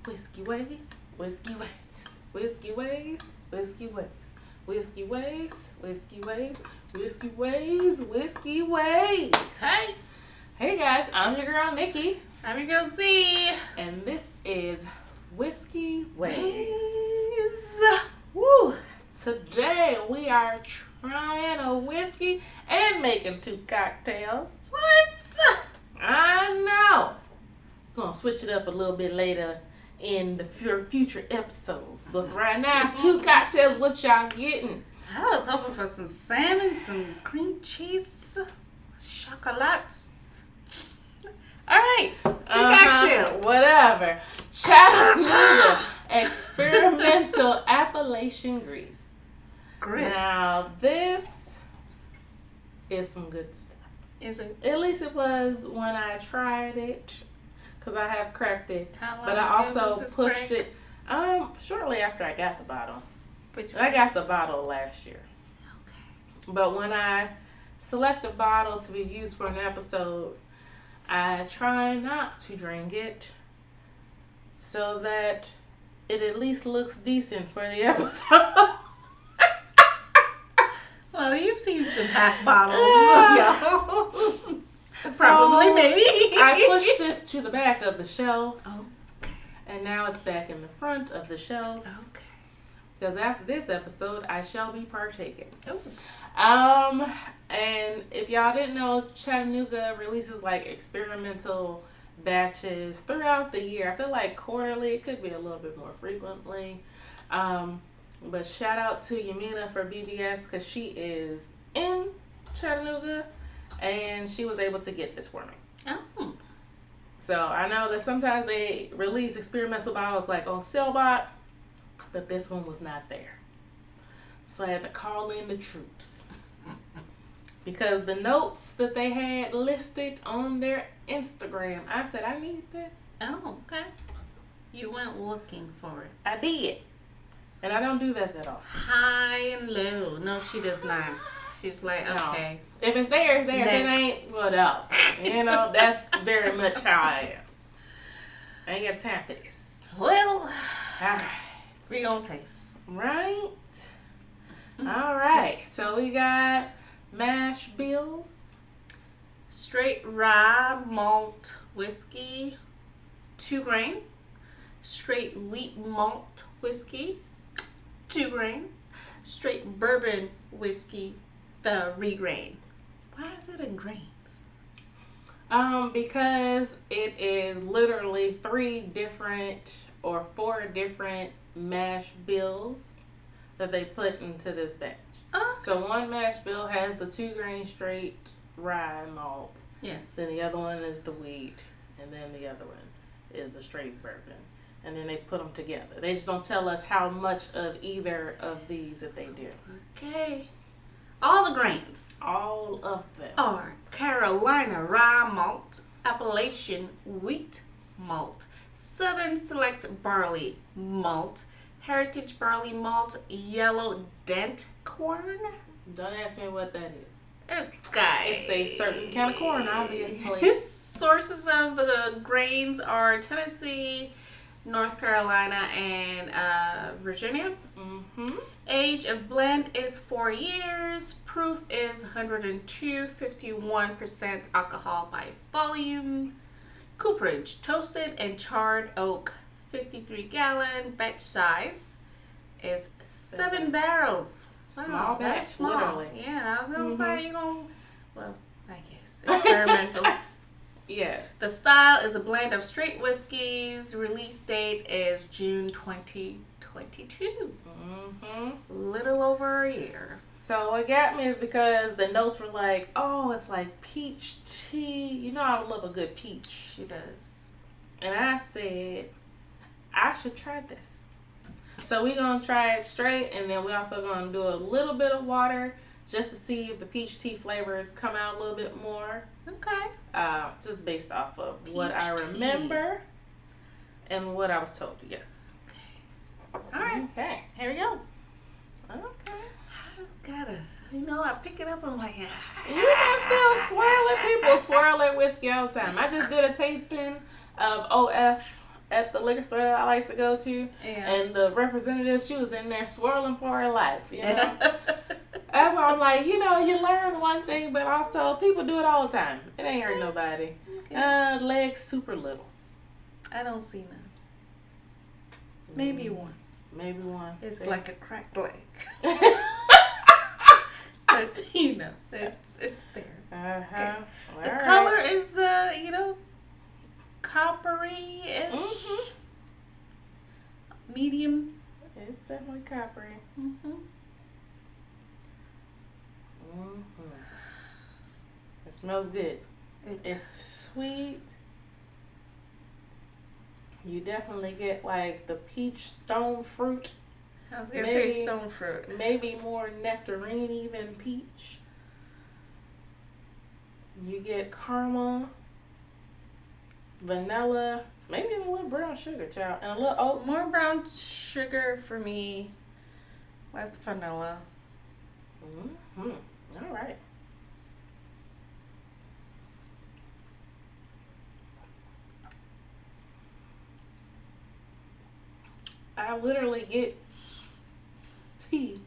Whiskey ways, whiskey ways, whiskey ways, whiskey ways, whiskey ways, whiskey ways, whiskey ways, whiskey ways. Hey. Hey guys, I'm your girl Nikki. I'm your girl Z. And this is Whiskey Ways. Ways. Woo! Today we are trying a whiskey and making 2 cocktails. What? I know. Gonna switch it up a little bit later in the future episodes. But for right now, 2 cocktails, what y'all getting? I was hoping for some salmon, some cream cheese, chocolate. All right, 2 cocktails. Whatever. Chattanooga experimental Appalachian Grist. Now this is some good stuff. Is it? At least it was when I tried it, because I have cracked it. How long But I ago also was this pushed crack? it shortly after I got the bottle. Which I got the bottle last year. Okay. But when I select a bottle to be used for an episode, I try not to drink it so that it at least looks decent for the episode. Well, you've seen some half bottles, y'all. So Probably me. I pushed this to the back of the shelf, Okay. and now it's back in the front of the shelf. Okay. Because after this episode, I shall be partaking. Oh. And if y'all didn't know, Chattanooga releases like experimental batches throughout the year. I feel like quarterly, it could be a little bit more frequently. But shout out to Yamina for BBS, because she is in Chattanooga and she was able to get this for me. Oh. So I know that sometimes they release experimental bottles like on Sailbot, but this one was not there. So I had to call in the troops. Because the notes that they had listed on their Instagram, I said, I need this. Oh, okay. You went looking for it. I did. And I don't do that often. High and low. No, she does not. She's like, No. okay. If it's there, it's there. If it Next. ain't, well, no. You know, that's very much how I am. I ain't got time for this. Well, All right. we gonna taste. Right? All right. So we got mash bills. Straight rye malt whiskey, 2 grain. Straight wheat malt whiskey, 2 grain. Straight bourbon whiskey, 3 grain. Why is it in grains? Because it is literally 3 different or 4 different mash bills that they put into this batch. So one mash bill has the 2 grain straight rye malt. Yes. Then the other one is the wheat, and then the other one is the straight bourbon. And then they put them together. They just don't tell us how much of either of these that they do. Okay. All the grains All of them. are Carolina rye malt, Appalachian wheat malt, Southern Select barley malt, Heritage barley malt, yellow dent corn. Don't ask me what that is. Okay. It's a certain kind of corn, obviously. Sources of the grains are Tennessee, North Carolina, and Virginia. Mm-hmm. Age of blend is 4 years. Proof is 102, 51% alcohol by volume. Cooperage, toasted and charred oak, 53-gallon. Batch size is 7 barrels. Small batch, that's small. literally. Yeah, I was gonna say you're gonna. Well, I guess experimental. Yeah. The style is a blend of straight whiskeys. Release date is June 2022. Mm-hmm. Little over a year. So what got me is because the notes were like, oh, it's like peach tea. You know I love a good peach. She does. And I said, I should try this. So we're going to try it straight, and then we're also going to do a little bit of water just to see if the peach tea flavors come out a little bit more. Okay. Just based off of Peach what I remember and what I was told, yes. All right. Okay. Here we go. Okay. I've gotta, I pick it up. I'm like, You can still swirl it. People swirl their whiskey all the time. I just did a tasting of OF at the liquor store that I like to go to. Yeah. And the representative, she was in there swirling for her life, you know. That's why I'm like, you know, you learn one thing, but also people do it all the time. It ain't hurt nobody. Okay. Legs super little. I don't see none. Maybe one. Maybe one. It's like a cracked leg. But, you know, it's there. Uh-huh. Okay. All The color is you know, coppery-ish. Mm-hmm. Medium. It's definitely coppery. Mm-hmm. Mm-hmm. It smells good. It's sweet. You definitely get like the peach stone fruit. I was going to say stone fruit. Maybe more nectarine than peach. You get caramel, vanilla, maybe even a little brown sugar, child, and a little oat. More brown sugar for me. Less vanilla. Mm-hmm. All right. I literally get tea.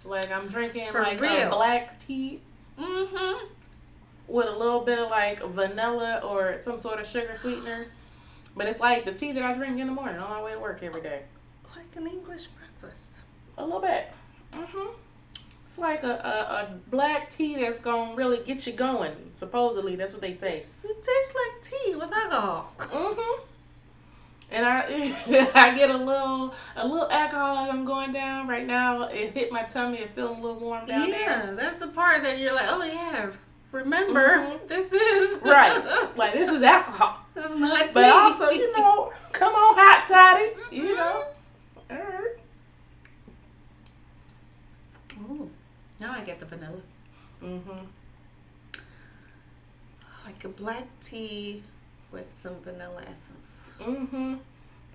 Like I'm drinking For like real. a black tea Mm-hmm. with a little bit of like vanilla or some sort of sugar sweetener. But it's like the tea that I drink in the morning on my way to work every day. Like an English breakfast. A little bit. Mm-hmm. It's like a black tea that's gonna really get you going. Supposedly, that's what they say. It tastes like tea with alcohol. Mm-hmm. And I get a little alcohol as I'm going down. Right now, it hit my tummy. It feeling a little warm down there. Yeah, that's the part that you're like, oh yeah, remember, this is. Right. Like, this is alcohol. That's not tea. But also, you know, come on, hot toddy. You know. All right. Ooh, now I get the vanilla. Mm-hmm. Like a black tea with some vanilla essence. Mm-hmm.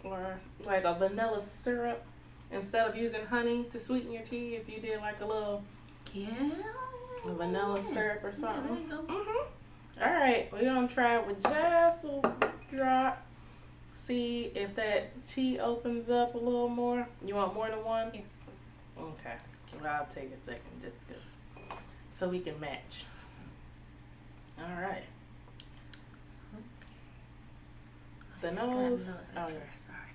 Or like a vanilla syrup. Instead of using honey to sweeten your tea, if you did like a little vanilla syrup or something. Yeah, Mm-hmm. All right, we're going to try it with just a drop. See if that tea opens up a little more. You want more than one? Yes, please. Okay. Well, I'll take a second just so we can match. All right. The nose. Oh, yeah. Sorry.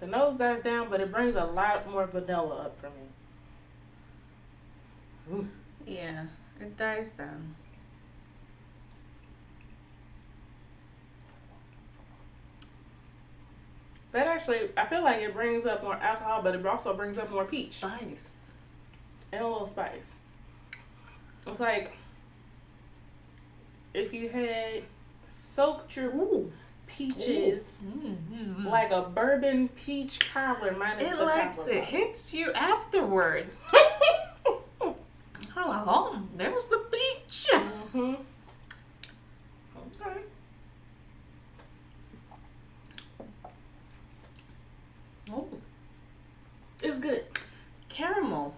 The nose dies down, but it brings a lot more vanilla up for me. Ooh. Yeah, it dies down. That actually, I feel like it brings up more alcohol, but it also brings up more peach. Spice. And a little spice. It's like if you had soaked your peaches like a bourbon peach cobbler minus It the likes cobbler. it. Hits you afterwards. Oh, there's the peach. Mm-hmm. Okay. Oh, It's good. caramel.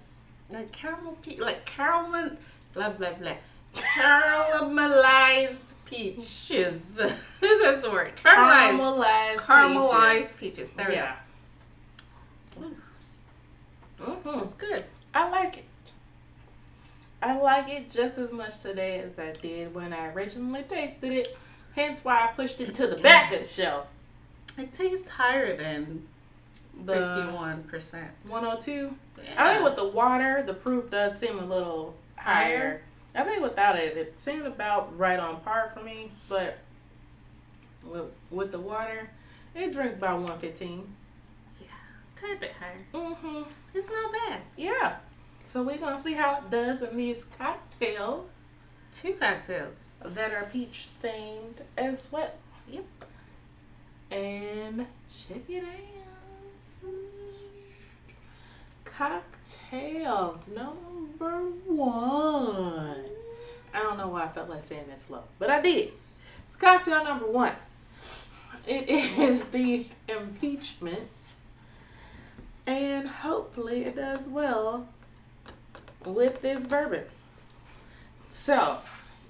Like caramel peach. Like caramel. Blah, blah, blah. Caramelized peaches. That's the word. Caramelized peaches. There we go. Mm-hmm. It's good. I like it. I like it just as much today as I did when I originally tasted it. Hence why I pushed it to the back of the shelf. It tastes higher than The 51%. 102. Yeah. I think with the water, the proof does seem a little higher. I think without it, it seemed about right on par for me. But with the water, it drank about 115. Yeah, a tad bit higher. Mm-hmm. It's not bad. Yeah. So we're going to see how it does in these cocktails 2 cocktails. that are peach themed as well. Yep. And check it out. Cocktail number 1. I don't know why I felt like saying that slow, but I did. It's cocktail number 1. It is the ImPEACH-MINT. And hopefully it does well with this bourbon. So,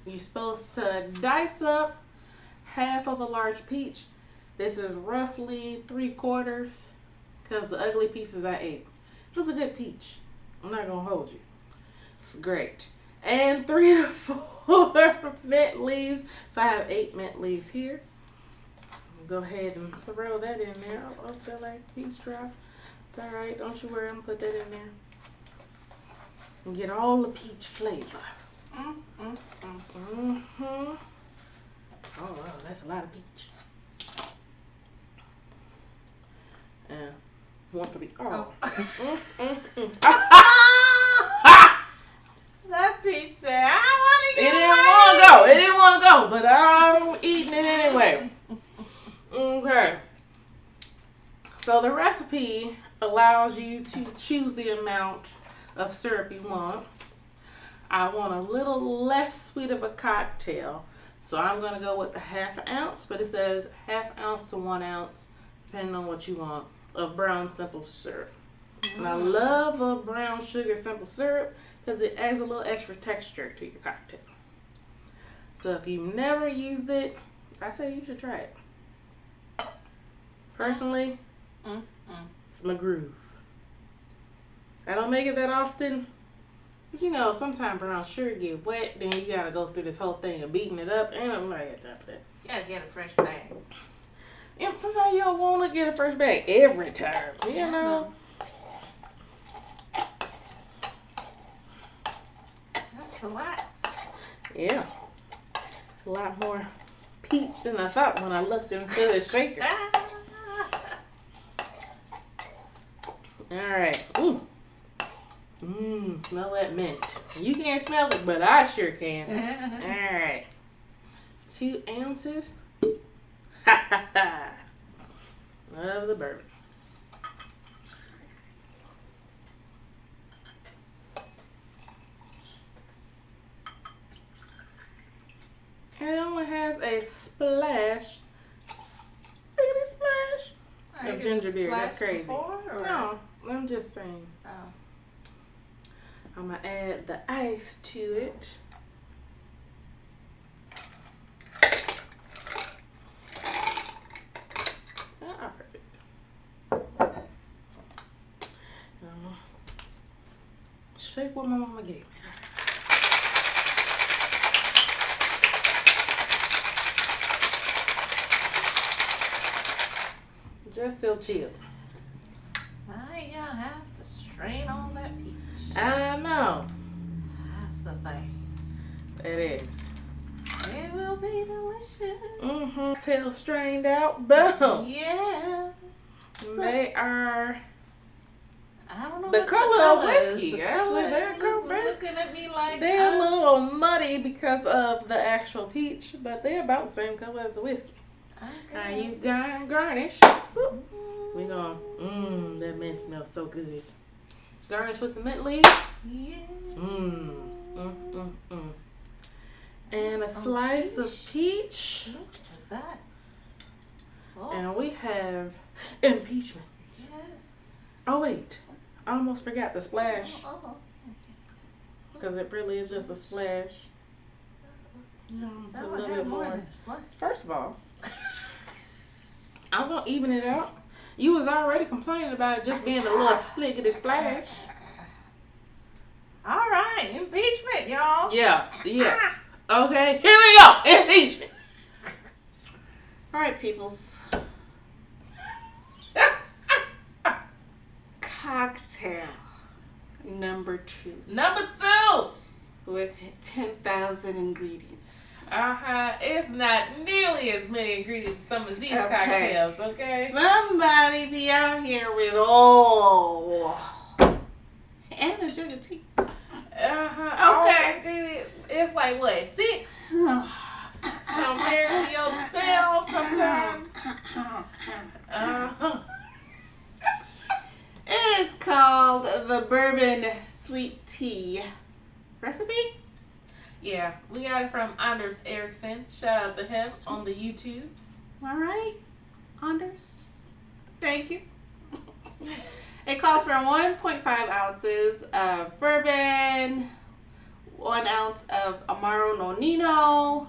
you're supposed to dice up half of a large peach, This is roughly 3/4 because the ugly pieces I ate. It was a good peach. I'm not going to hold you. It's great. And 3 to 4 mint leaves. So I have 8 mint leaves here. Go ahead and throw that in there. I feel like peach drop. It's alright. Don't you worry. I'm going to put that in there. And get all the peach flavor. Oh, wow. That's a lot of peach. And 1 3. Oh. That piece said, I want to It get didn't want to go. It didn't want to go. But I'm eating it anyway. Okay. So the recipe allows you to choose the amount of syrup you want. I want a little less sweet of a cocktail. So I'm going to go with the 1/2 ounce. But it says 1/2 ounce to 1 ounce, depending on what you want, of brown simple syrup. And I love a brown sugar simple syrup because it adds a little extra texture to your cocktail. So if you've never used it, I say you should try it. Personally, it's my groove. I don't make it that often. But you know, sometimes brown sugar get wet, then you gotta go through this whole thing of beating it up, and I'm not at time for that. You gotta get a fresh bag. And sometimes you don't want to get a fresh bag every time, you know. That's a lot. Yeah. A lot more peach than I thought when I looked into the shaker. Alright. Smell that mint. You can't smell it, but I sure can. Alright. 2 ounces. Of the bourbon. And it only has a splash, spiggity splash of ginger beer. That's crazy. No, I'm just saying. Oh. I'm going to add the ice to it. Perfect. Shake what my mama gave me. Just still chill. Now you have to strain on that peach. I know. That's the thing. It is. It will be delicious. Tail strained out. Boom. Yeah. They are I don't know the what color of whiskey. The Actually, they're looking at me like they're a little muddy because of the actual peach, but they're about the same color as the whiskey. Now you got garnish. We going that mint smells so good. Garnish with some mint leaves. Yeah. And a slice of peach. Look at that. Oh. And we have impeachment. Yes. Oh wait, I almost forgot the splash Oh. because it really is just a splash. Put a little bit more. First of all, I was gonna even it out. You was already complaining about it just being a little spliggity splash. All right, impeachment, y'all. Yeah. Okay, here we go. Impeachment. All right, peoples. Cocktail number 2. Number 2. With 10,000 ingredients. It's not nearly as many ingredients as some of these cocktails, okay? Somebody be out here with all and a jug of tea. Okay. It's like what, 6? Compared to your 12 sometimes. It is called the Bourbon Sweet Tea recipe. Yeah, we got it from Anders Erickson. Shout out to him on the YouTubes. All right, Anders. Thank you. It calls for 1.5 ounces of bourbon, 1 ounce of Amaro Nonino,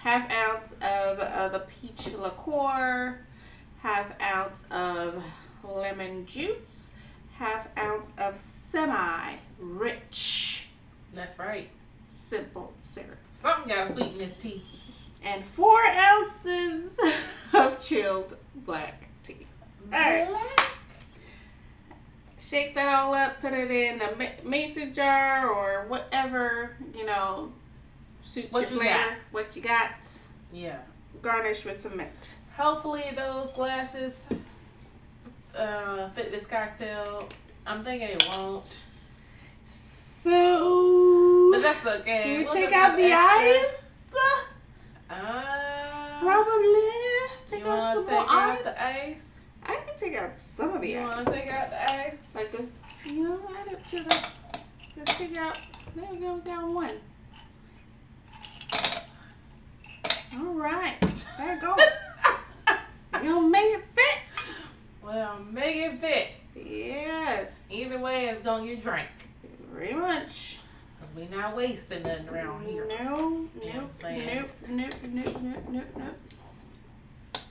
1/2 ounce of the peach liqueur, 1/2 ounce of lemon juice, 1/2 ounce of semi-rich. That's right. Simple syrup. Something gotta sweeten this tea. And 4 ounces of chilled black tea. All right. Shake that all up, put it in a mason jar or whatever, suits your flavor. What you got. Yeah. Garnish with some mint. Hopefully those glasses fit this cocktail. I'm thinking it won't. So, but that's okay. Should we We'll take out the ice? Probably. Take out some more ice. The ice? I can take out some of the ice. You want to take out the ice? Like add it to the. Just take out. There we go. We got one. All right. There you go. You gonna make it fit? Well, make it fit. Yes. Either way, it's gonna get drank. Very much. Cause we not wasting nothing around here. No. Nope.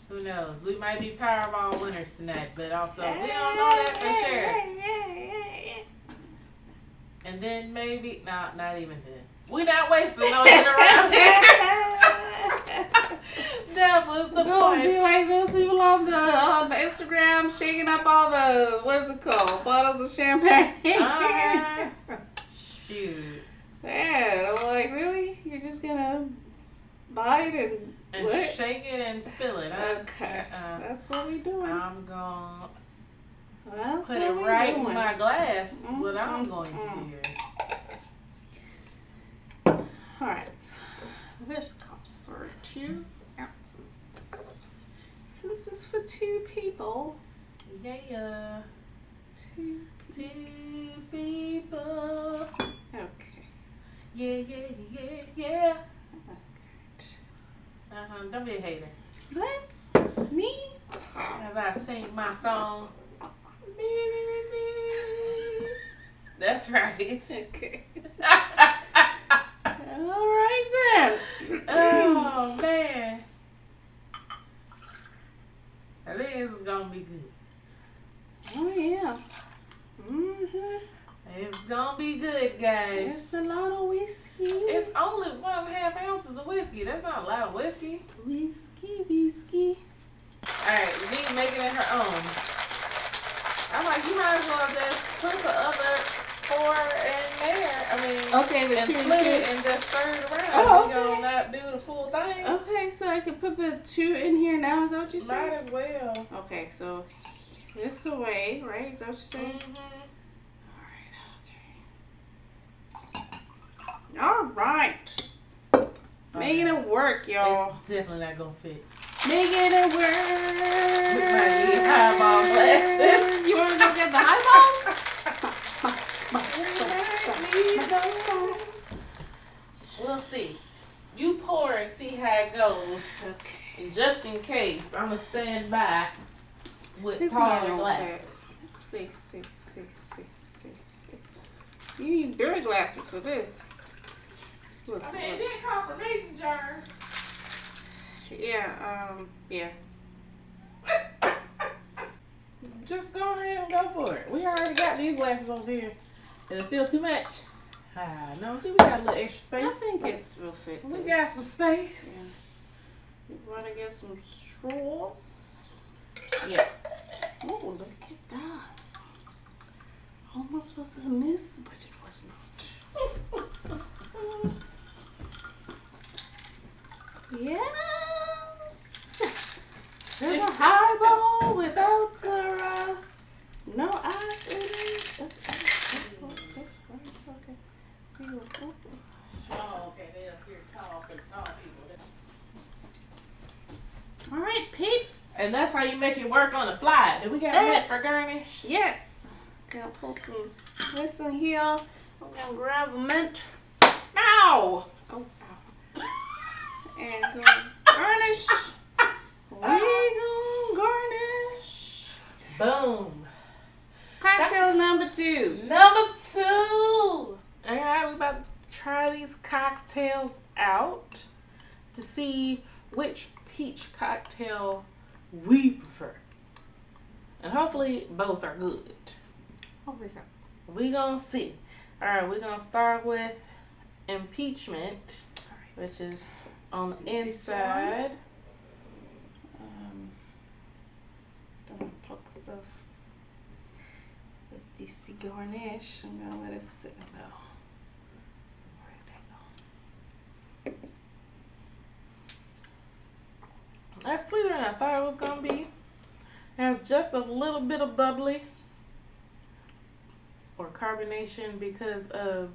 Who knows? We might be Powerball winners tonight, but also we don't know that for sure. And then maybe, not even then. We not wasting no shit around here. That was the point. Gonna be like those people on the Instagram shaking up all the, what is it called? Bottles of champagne. Shoot. Man, I'm like, really? You're just gonna buy it and what? Shake it and spill it. Okay. That's what we doing. I'm gonna put it right in my glass. What I'm going to do. Alright. This calls for 2 ounces. Since it's for 2 people. Yeah. 2 people. Okay. Yeah. Okay. Don't be a hater. That's me. As I sing my song. That's right. Okay. All right then. Oh man. I think this is gonna be good. Oh yeah. It's gonna be good, guys. It's a lot of whiskey. It's only 1.5 ounces of whiskey. That's not a lot of whiskey. Whiskey. Alright, Z making it her own. I'm like, you might as well just put the other 4 in there. I mean, okay, the and 2 split it and just stir it around. Oh, okay. You're gonna not do the full thing. Okay, so I can put the 2 in here now. Is that what you're saying? Might as well. Okay, so this away, right? Is that what you're saying? All right. Making it work, y'all. It's definitely not gonna fit. Making it work. We might need highball glasses. You want to go get the highballs? We'll see. You pour and see how it goes. Okay. And just in case, I'm gonna stand by with It's taller not glasses. See. You need bigger glasses for this. Look, I mean, it didn't call for mason jars. Yeah. Just go ahead and go for it. We already got these glasses over here. Is it still too much? No, see, we got a little extra space. I think it will fit. We got some space. Yeah. You want to get some straws? Yeah. Oh, look at that. Almost was a miss, but it was not. Yes. To the highball without no ice in it. Okay. Oh, okay. They're up here talking people. All right, peeps. And that's how you make it work on the fly. Do we got a net for garnish? Yes. Gonna pull some this in here. I'm gonna grab a mint. Ow! Oh, ow. And garnish. We gonna garnish. Boom. Cocktail number 2. Number 2. All right, we about to try these cocktails out. to see which peach cocktail we prefer. And hopefully both are good. Hopefully so. We gonna see. Alright, we're gonna start with ImPEACH-MINT, which is on the inside. Don't want to poke myself with this Garnish. I'm gonna let it sit though. Where'd they go? That's sweeter than I thought it was gonna be. It has just a little bit of bubbly or carbonation because of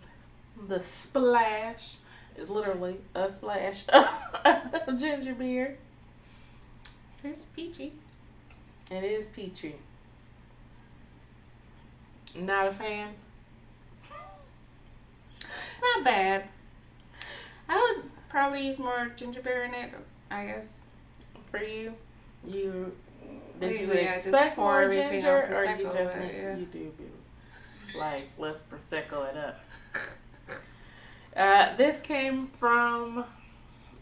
the splash. It's literally a splash of ginger beer. It's peachy. It is peachy. Not a fan. It's not bad. I would probably use more ginger beer in it, I guess. For you, did you just expect pour more everything ginger, on or you Prosecco, just but, yeah. you do like let's prosecco it up. This came from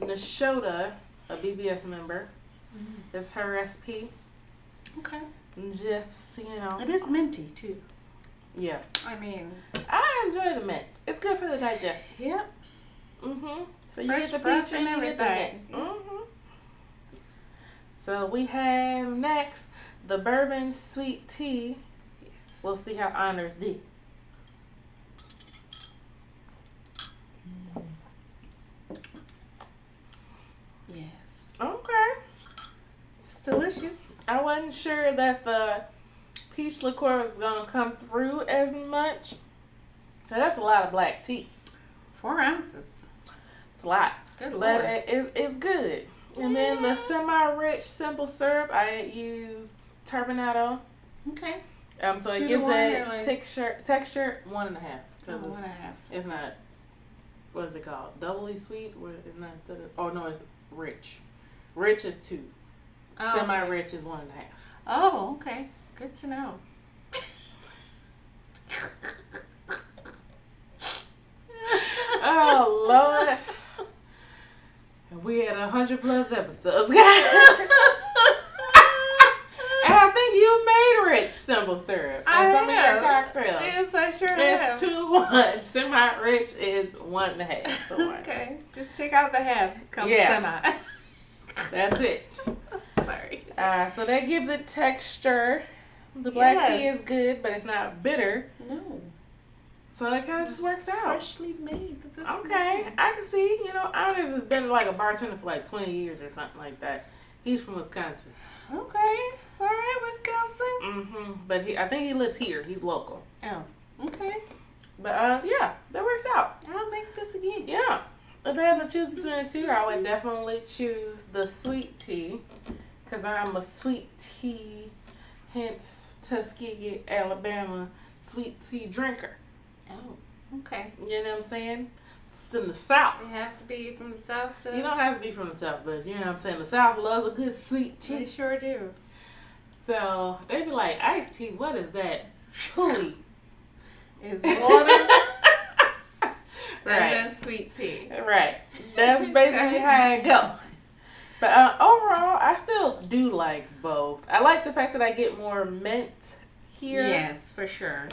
Nashota, a BBS member. Mm-hmm. It's her recipe. Okay. Just It is minty too. Yeah. I mean, I enjoy the mint. It's good for the digestion. yep. Mhm. So you Fresh get the breath peach and and you get the mint. everything. Mhm. So we have next the bourbon sweet tea. Yes. We'll see how honors did. Yes. Okay. It's delicious. I wasn't sure that the peach liqueur was gonna come through as much. So that's a lot of black tea. 4 ounces. It's a lot. Good But lord. it's good. And then the semi-rich simple syrup, I use turbinado. Okay. So 2 it to gives 1 a or like- texture 1.5. Oh, 1.5. It's not, what is it called? Doubly sweet? No, it's rich. Rich is 2. Oh, Semi-rich is 1.5. Oh, okay. Good to know. Oh, Lord. We had 100+ episodes, guys. And I think you made rich simple syrup on some of your cocktails. Yes, I sure It's have. 2 to 1. Semi-rich is 1.5. So Okay. Just take out the half. Come semi. That's it. Sorry. So that gives it texture. The black tea Yes. is good, but it's not bitter. No. So it kind of just works out. Freshly made. This Okay, morning. I can see. Honors has been like a bartender for like 20 years or something like that. He's from Wisconsin. Okay. All right, Wisconsin. Mm-hmm. But I think he lives here. He's local. Oh. Okay. But yeah, that works out. I'll make this again. Yeah. If I had to choose between the two, I would definitely choose the sweet tea. Because I'm a sweet tea, hence Tuskegee, Alabama, sweet tea drinker. Oh. Okay. You know what I'm saying? It's in the South. You have to be from the South to... You don't have to be from the South, but you know what I'm saying? The South loves a good sweet They tea. sure do. So they be like, iced tea, what is that? Hooey. It's water Right. and then sweet tea. Right. That's basically how it go. But overall, I still do like both. I like the fact that I get more mint here. Yes, for sure.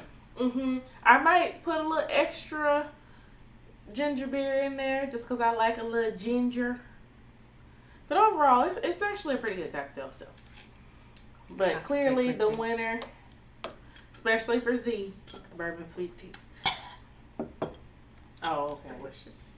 I might put a little extra ginger beer in there just because I like a little ginger. But overall, it's actually a pretty good cocktail still. But I'll clearly stick the with this. winner, especially for Z, bourbon sweet tea. Oh, It's okay. delicious.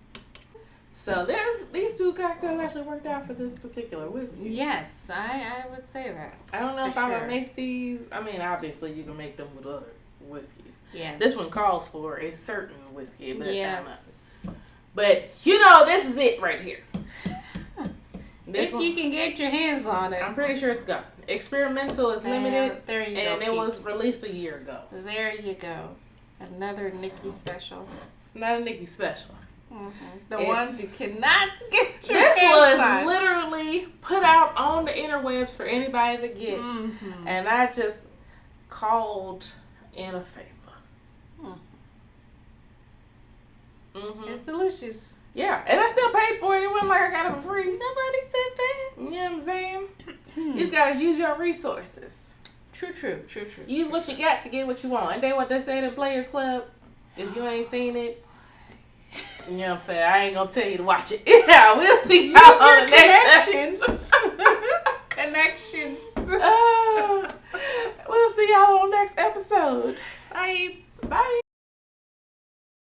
So these 2 cocktails actually worked out for this particular whiskey. Yes, I would say that. I don't know For if I sure. would make these. I mean, obviously you can make them with other whiskeys. Yes. This one calls for a certain whiskey, but Yes. But this is it right here. This If one, you can get your hands on it. I'm pretty sure it's gone. Experimental is limited, There you go. and it was peeps. released a year ago. There you go. Another Nikki special. It's not a Nikki special. The It's- ones you cannot get your This hands was on. literally put out on the interwebs for anybody to get, and I just called in a favor. It's delicious. Yeah, and I still paid for it. It wasn't like I got it for free. Nobody said that. You know what I'm saying? You just gotta use your resources. True. Use what you got to get what you want. And they what they said in Players Club. If you ain't seen it, you know what I'm saying? I ain't gonna tell you to watch it. Yeah, we'll see y'all on the next Connections. We'll see y'all on the next episode. Bye. Bye.